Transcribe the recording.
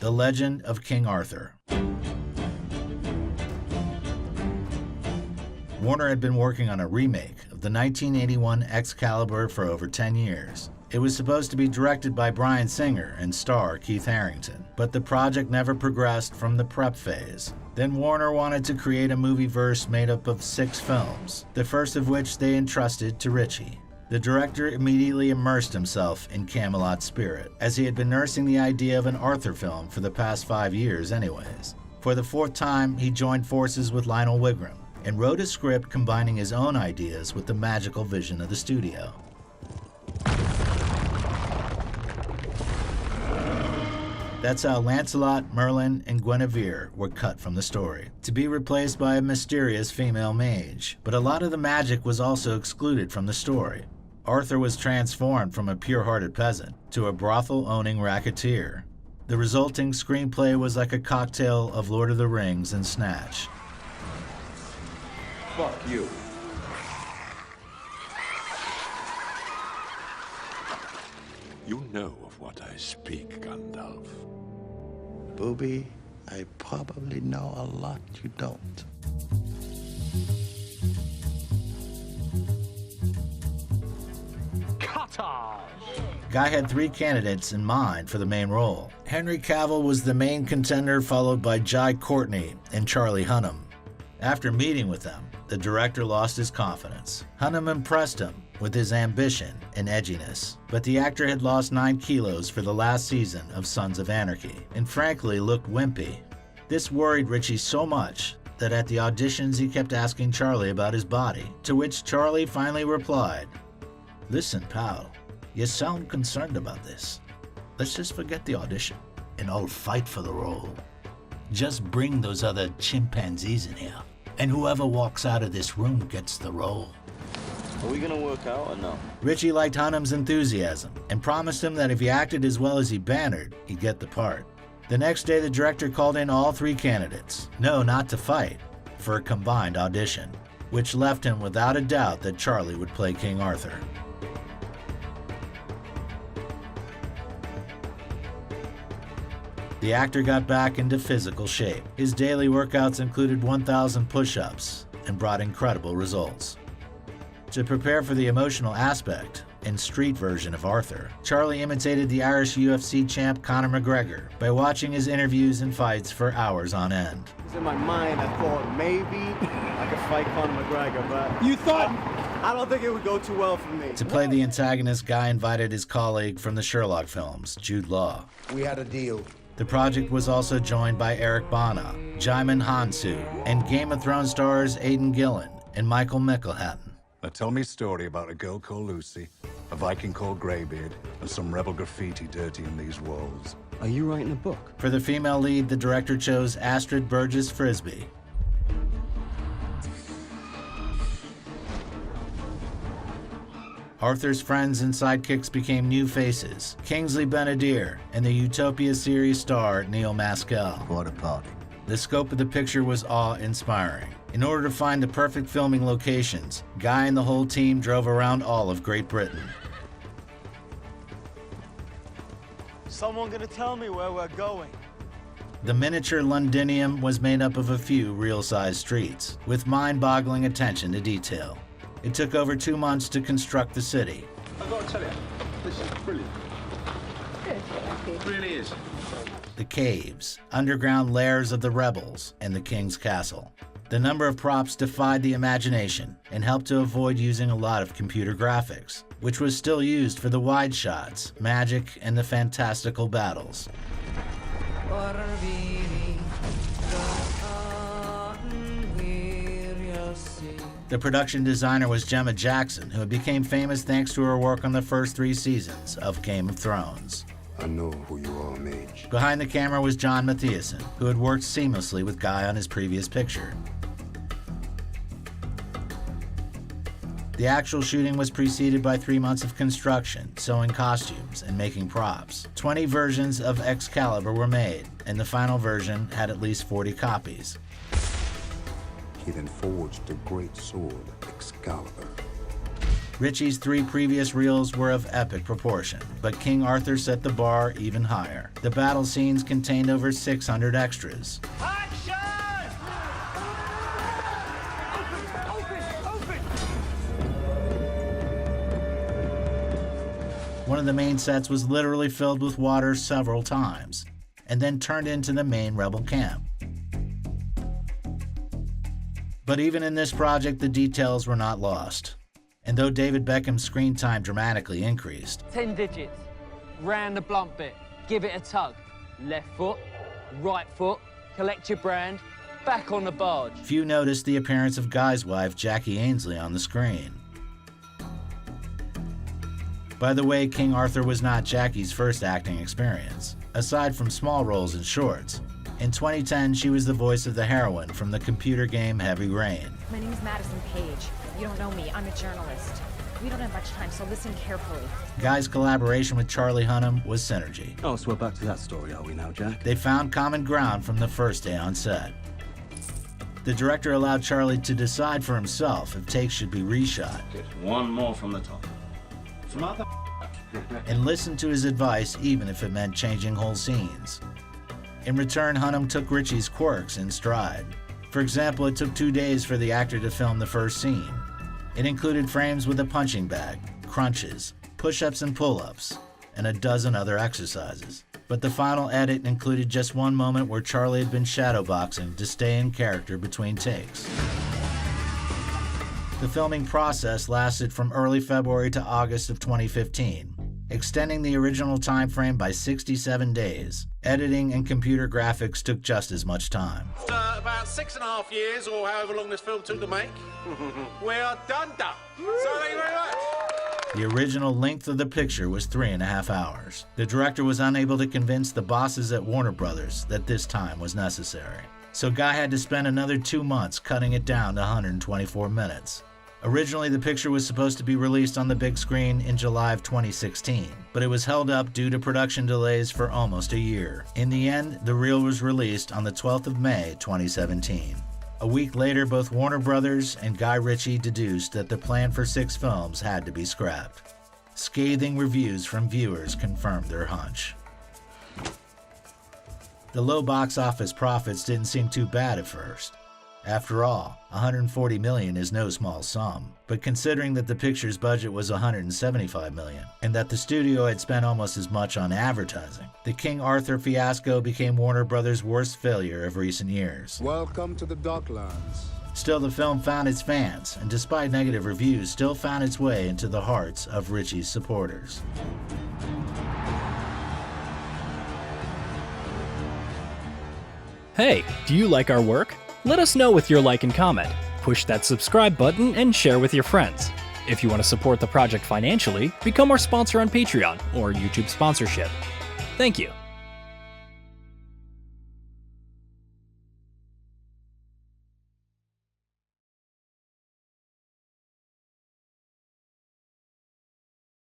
The Legend of King Arthur. Warner had been working on a remake of the 1981 Excalibur for over 10 years. It was supposed to be directed by Bryan Singer and star Keith Harington, but the project never progressed from the prep phase. Then Warner wanted to create a movie-verse made up of 6 films, the first of which they entrusted to Ritchie. The director immediately immersed himself in Camelot spirit, as he had been nursing the idea of an Arthur film for the past 5 years anyways. For the 4th time, he joined forces with Lionel Wigram and wrote a script combining his own ideas with the magical vision of the studio. That's how Lancelot, Merlin, and Guinevere were cut from the story, to be replaced by a mysterious female mage. But a lot of the magic was also excluded from the story. Arthur was transformed from a pure-hearted peasant to a brothel-owning racketeer. The resulting screenplay was like a cocktail of Lord of the Rings and Snatch. Fuck you. You know of what I speak, Gandalf. Booby, I probably know a lot you don't. Guy had 3 candidates in mind for the main role. Henry Cavill was the main contender, followed by Jai Courtney and Charlie Hunnam. After meeting with them, the director lost his confidence. Hunnam impressed him with his ambition and edginess, but the actor had lost 9 kilos for the last season of Sons of Anarchy, and frankly looked wimpy. This worried Ritchie so much that at the auditions he kept asking Charlie about his body, to which Charlie finally replied, "Listen, pal, you sound concerned about this. Let's just forget the audition, and I'll fight for the role. Just bring those other chimpanzees in here, and whoever walks out of this room gets the role." Are we gonna work out or no? Ritchie liked Hunnam's enthusiasm and promised him that if he acted as well as he bannered, he'd get the part. The next day, the director called in all 3 candidates, no, not to fight, for a combined audition, which left him without a doubt that Charlie would play King Arthur. The actor got back into physical shape. His daily workouts included 1,000 push-ups and brought incredible results. To prepare for the emotional aspect and street version of Arthur, Charlie imitated the Irish UFC champ Conor McGregor by watching his interviews and fights for hours on end. In my mind, I thought maybe I could fight Conor McGregor, but You thought? I don't think it would go too well for me. To play the antagonist, Guy invited his colleague from the Sherlock films, Jude Law. We had a deal. The project was also joined by Eric Bana, Jaimin Hansu, and Game of Thrones stars Aidan Gillen and Michael Mickleham. Now tell me a story about a girl called Lucy, a Viking called Greybeard, and some rebel graffiti dirtying these walls. Are you writing a book? For the female lead, the director chose Astrid Burgess Frisbee. Arthur's friends and sidekicks became new faces, Kingsley Ben-Adir and the Utopia series star Neil Maskell. What a party. The scope of the picture was awe-inspiring. In order to find the perfect filming locations, Guy and the whole team drove around all of Great Britain. Someone gonna tell me where we're going? The miniature Londinium was made up of a few real-sized streets, with mind-boggling attention to detail. It took over 2 months to construct the city. I've got to tell you, this is brilliant. Good, thank you. It really is. The caves, underground lairs of the rebels, and the king's castle. The number of props defied the imagination and helped to avoid using a lot of computer graphics, which was still used for the wide shots, magic, and the fantastical battles. The production designer was Gemma Jackson, who became famous thanks to her work on the first 3 seasons of Game of Thrones. I know who you are, Mage. Behind the camera was John Matthiasson, who had worked seamlessly with Guy on his previous picture. The actual shooting was preceded by 3 months of construction, sewing costumes, and making props. 20 versions of Excalibur were made, and the final version had at least 40 copies. He then forged the great sword, Excalibur. Ritchie's 3 previous reels were of epic proportion, but King Arthur set the bar even higher. The battle scenes contained over 600 extras. One of the main sets was literally filled with water several times, and then turned into the main rebel camp. But even in this project, the details were not lost. And though David Beckham's screen time dramatically increased, 10 digits, round the blunt bit, give it a tug. Left foot, right foot, collect your brand, back on the barge. few noticed the appearance of Guy's wife, Jackie Ainsley, on the screen. By the way, King Arthur was not Jackie's first acting experience. Aside from small roles in shorts, in 2010 she was the voice of the heroine from the computer game Heavy Rain. My name is Madison Page. You don't know me. I'm a journalist. We don't have much time, so listen carefully. Guy's collaboration with Charlie Hunnam was synergy. Oh, so we're back to that story, are we now, Jack? They found common ground from the first day on set. The director allowed Charlie to decide for himself if takes should be reshot, Get one more from the top. Mother. and listened to his advice even if it meant changing whole scenes. In return, Hunnam took Ritchie's quirks in stride. For example, it took 2 days for the actor to film the first scene. It included frames with a punching bag, crunches, push-ups and pull-ups, and a dozen other exercises. But the final edit included just one moment where Charlie had been shadowboxing to stay in character between takes. The filming process lasted from early February to August of 2015, extending the original time frame by 67 days. Editing and computer graphics took just as much time. About 6.5 years, or however long this film took to make, we are done. So thank you very much. The original length of the picture was 3.5 hours. The director was unable to convince the bosses at Warner Brothers that this time was necessary. So Guy had to spend another 2 months cutting it down to 124 minutes. Originally, the picture was supposed to be released on the big screen in July of 2016, but it was held up due to production delays for almost a year. In the end, the reel was released on the 12th of May, 2017. A week later, both Warner Brothers and Guy Ritchie deduced that the plan for 6 films had to be scrapped. Scathing reviews from viewers confirmed their hunch. The low box office profits didn't seem too bad at first. After all, $140 million is no small sum, but considering that the picture's budget was $175 million, and that the studio had spent almost as much on advertising, the King Arthur fiasco became Warner Brothers' worst failure of recent years. Welcome to the Docklands. Still, the film found its fans, and despite negative reviews, still found its way into the hearts of Ritchie's supporters. Hey, do you like our work? Let us know with your like and comment. Push that subscribe button and share with your friends. If you want to support the project financially, become our sponsor on Patreon or YouTube sponsorship. Thank you.